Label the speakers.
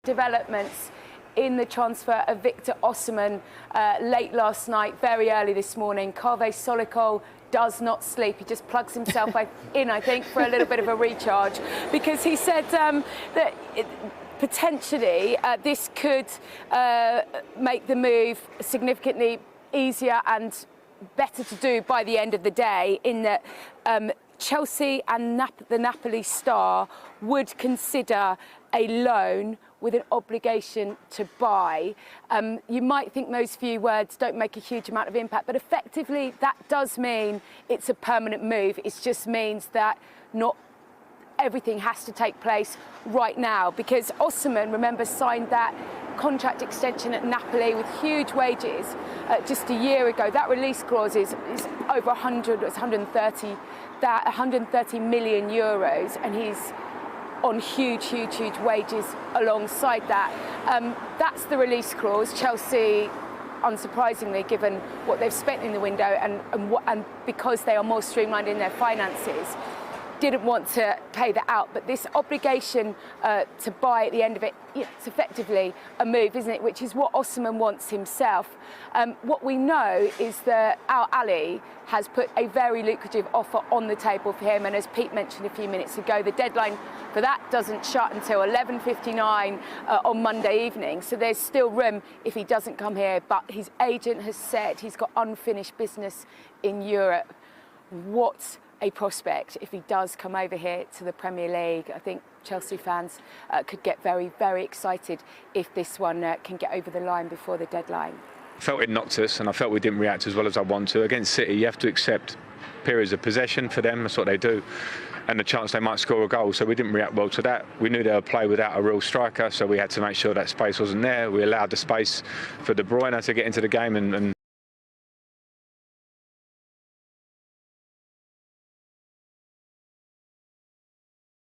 Speaker 1: Developments in the transfer of Victor Osimhen late last night, very early this morning. Kaveh Solikol does not sleep. He just plugs himself in, I think, for a little bit of a recharge, because he said that potentially this could make the move significantly easier and better to do by the end of the day, in that Chelsea and the Napoli star would consider a loan with an obligation to buy. You might think those few words don't make a huge amount of impact, but effectively that does mean it's a permanent move. It just means that not everything has to take place right now, because Osimhen, remember, signed that contract extension at Napoli with huge wages just a year ago. That release clause is over 130 million euros, and he's on huge wages alongside that. That's the release clause. Chelsea, unsurprisingly, given what they've spent in the window and because they are more streamlined in their finances, didn't want to pay that out. But this obligation to buy at the end of it, it's effectively a move, isn't it? Which is what Osimhen wants himself. What we know is that Al Ali has put a very lucrative offer on the table for him, and as Pete mentioned a few minutes ago, the deadline for that doesn't shut until 11:59 on Monday evening. So there's still room if he doesn't come here. But his agent has said he's got unfinished business in Europe. What a prospect if he does come over here to the Premier League. I think Chelsea fans could get very excited if this one can get over the line before the deadline.
Speaker 2: I felt it knocked us, and I felt we didn't react as well as I want to. Against City, you have to accept periods of possession for them. That's what they do, and the chance they might score a goal. So we didn't react well to that. We knew they would play without a real striker, so we had to make sure that space wasn't there. We allowed the space for De Bruyne to get into the game and